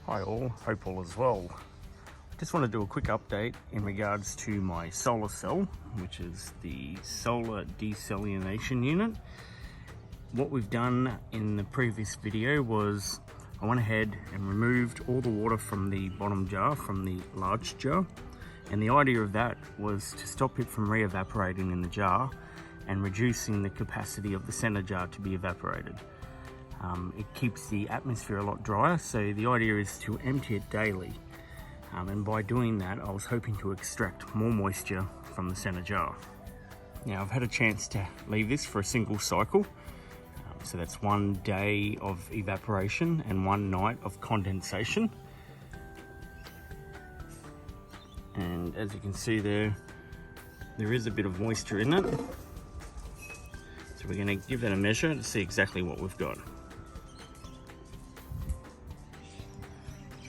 Hi all, hope all is well. Just want to do a quick update in regards to my solar cell, which is the solar desalination unit. What we've done in the previous video was I went ahead and removed all the water from the bottom jar, from the large jar. And the idea of that was to stop it from re-evaporating in the jar and reducing the capacity of the center jar to be evaporated. It keeps the atmosphere a lot drier, so the idea is to empty it daily. And by doing that, I was hoping to extract more moisture from the center jar. Now, I've had a chance to leave this for a single cycle. So that's 1 day of evaporation and 1 night of condensation. And as you can see there is a bit of moisture in it. So we're going to give that a measure to see exactly what we've got.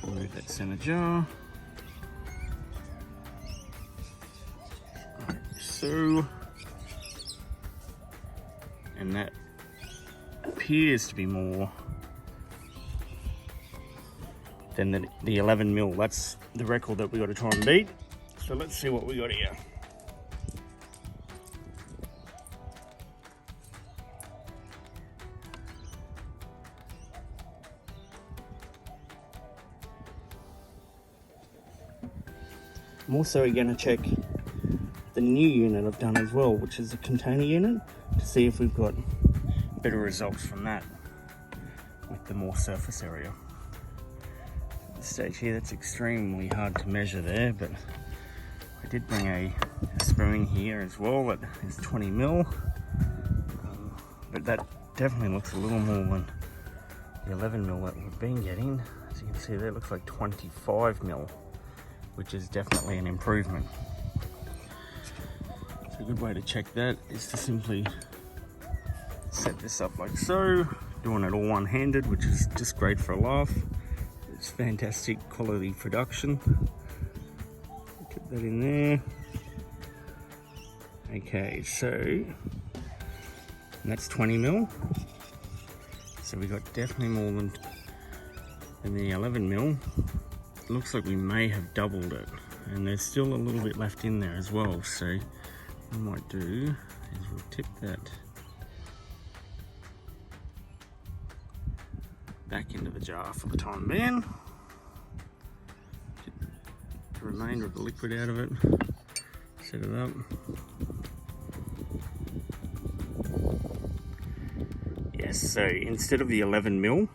Remove that center jar. Like so. And that appears to be more than the 11 mil. That's the record that we got to try and beat. So let's see what we got here. I'm also going to check the new unit I've done as well, which is a container unit, to see if we've got better results from that with the more surface area. At this stage here, that's extremely hard to measure there, but I did bring a spoon here as well that is 20 mil, but that definitely looks a little more than the 11 mil that we've been getting. As you can see there, it looks like 25 mil. Which is definitely an improvement. So a good way to check that is to simply set this up like so, doing it all one-handed, which is just great for a laugh. It's fantastic quality production. Get that in there. Okay, so that's 20 mil. So we got definitely more than the 11 mil. It looks like we may have doubled it, and there's still a little bit left in there as well. So what we might do is we'll tip that back into the jar for the time being. Get the remainder of the liquid out of it, set it up. Yes, so instead of the 11 mil,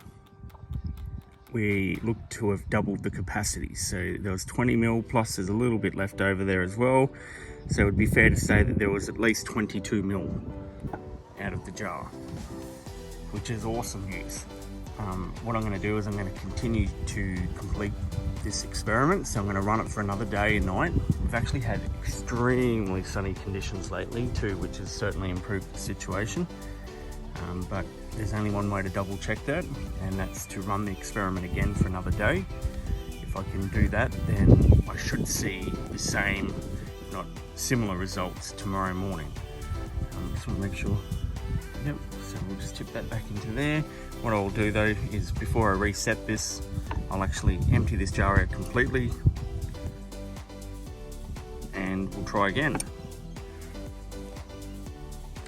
we look to have doubled the capacity. So there was 20 mil plus there's a little bit left over there as well. So it would be fair to say that there was at least 22 mil out of the jar, which is awesome news. What I'm going to do is I'm going to continue to complete this experiment. So I'm going to run it for another day and night. We've actually had extremely sunny conditions lately too, which has certainly improved the situation. But there's only one way to double check that, and that's to run the experiment again for another day. If I can do that, then I should see the same, if not similar results tomorrow morning. Just want to make sure. Yep, so we'll just tip that back into there. What I'll do though is before I reset this, I'll actually empty this jar out completely and we'll try again.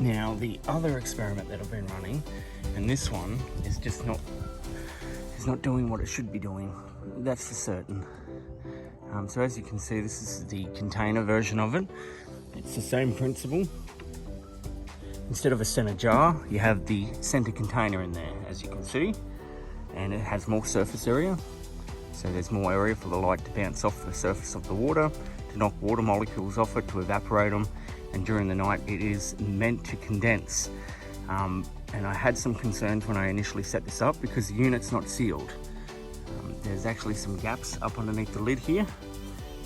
Now the other experiment that I've been running, and this one is just not doing what it should be doing, that's for certain. So as you can see, this is the container version of it. It's the same principle. Instead of a center jar, you have the center container in there, as you can see, and it has more surface area. So there's more area for the light to bounce off the surface of the water, to knock water molecules off it, to evaporate them. And during the night it is meant to condense. And I had some concerns when I initially set this up because the unit's not sealed. There's actually some gaps up underneath the lid here,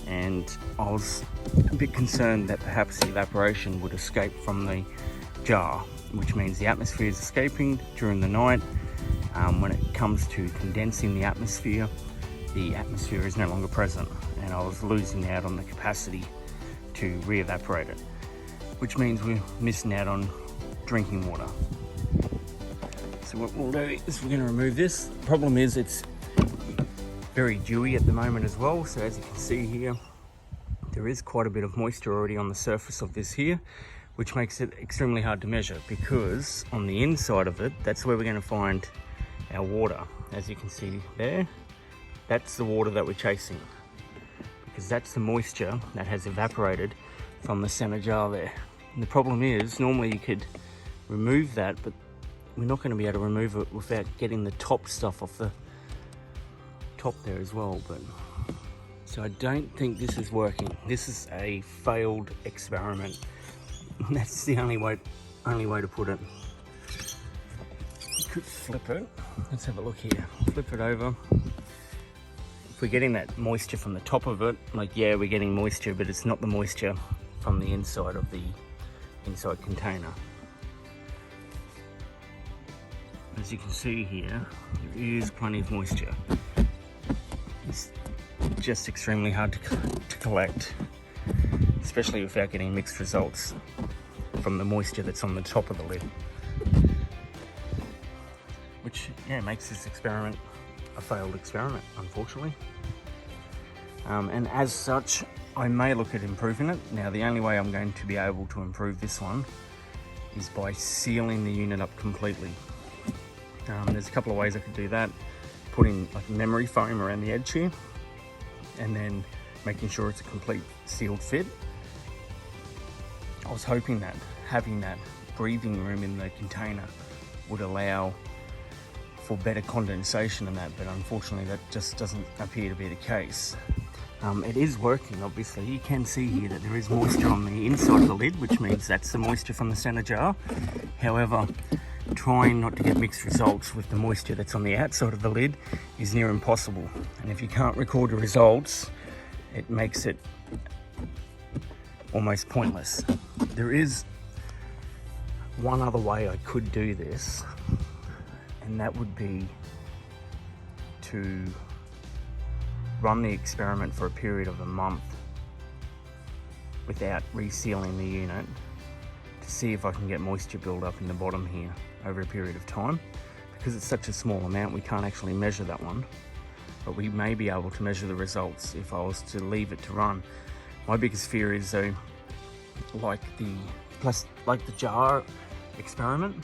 and I was a bit concerned that perhaps the evaporation would escape from the jar, which means the atmosphere is escaping during the night. When it comes to condensing the atmosphere is no longer present, and I was losing out on the capacity to re-evaporate it, which means we're missing out on drinking water. So what we'll do is we're going to remove this. The problem is it's very dewy at the moment as well. So as you can see here, there is quite a bit of moisture already on the surface of this here, which makes it extremely hard to measure, because on the inside of it, that's where we're going to find our water. As you can see there, that's the water that we're chasing, because that's the moisture that has evaporated from the center jar there. And the problem is, normally you could remove that, but we're not going to be able to remove it without getting the top stuff off the top there as well. But so I don't think this is working. This is a failed experiment. That's the only way to put it. You could flip it. Let's have a look here. Flip it over. If we're getting that moisture from the top of it, like, yeah, we're getting moisture, but it's not the moisture from the inside of the inside container. As you can see here, there is plenty of moisture. It's just extremely hard to collect, especially without getting mixed results from the moisture that's on the top of the lid, which, yeah, makes this experiment a failed experiment, unfortunately. And as such, I may look at improving it. Now, the only way I'm going to be able to improve this one is by sealing the unit up completely. There's a couple of ways I could do that. Putting like memory foam around the edge here, and then making sure it's a complete sealed fit. I was hoping that having that breathing room in the container would allow for better condensation and that, but unfortunately that just doesn't appear to be the case. It is working, obviously. You can see here that there is moisture on the inside of the lid, which means that's the moisture from the center jar. However, trying not to get mixed results with the moisture that's on the outside of the lid is near impossible. And if you can't record the results, it makes it almost pointless. There is one other way I could do this, and that would be to run the experiment for a period of a month without resealing the unit, to see if I can get moisture build up in the bottom here over a period of time. Because it's such a small amount, we can't actually measure that one, but we may be able to measure the results if I was to leave it to run. My biggest fear is, though, like the jar experiment,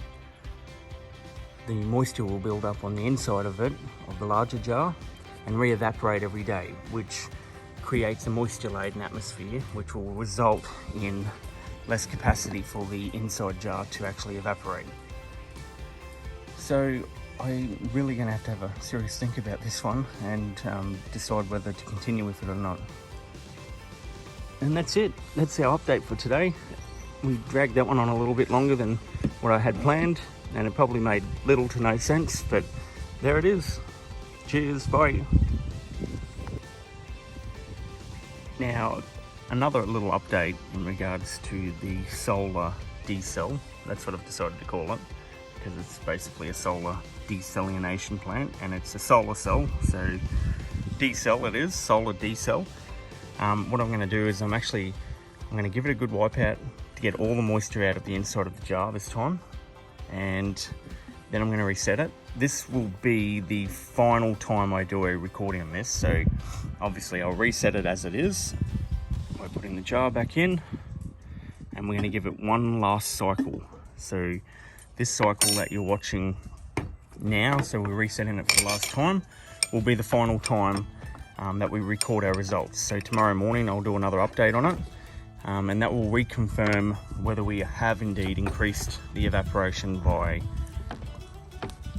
the moisture will build up on the inside of it, of the larger jar, and re-evaporate every day, which creates a moisture-laden atmosphere, which will result in less capacity for the inside jar to actually evaporate. So I'm really going to have a serious think about this one and decide whether to continue with it or not. And that's it. That's our update for today. We dragged that one on a little bit longer than what I had planned, and it probably made little to no sense, but there it is. Cheers, bye. Now, another little update in regards to the solar D-cell. That's what I've decided to call it, because it's basically a solar desalination plant, and it's a solar cell, so D-cell it is, solar D-cell. What I'm going to do is I'm going to give it a good wipe out to get all the moisture out of the inside of the jar this time, and then I'm going to reset it. This will be the final time I do a recording on this, so obviously I'll reset it as it is by putting the jar back in, and we're going to give it one last cycle. So this cycle that you're watching now, so we're resetting it for the last time, will be the final time that we record our results. So tomorrow morning I'll do another update on it, and that will reconfirm whether we have indeed increased the evaporation by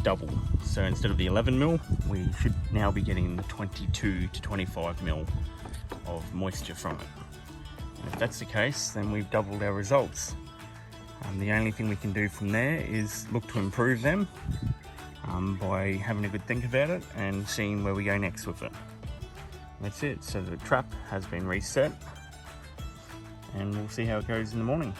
double. So instead of the 11 mil, we should now be getting the 22 to 25 mil of moisture from it. And if that's the case, then we've doubled our results. The only thing we can do from there is look to improve them by having a good think about it and seeing where we go next with it. That's it. So the trap has been reset, and we'll see how it goes in the morning.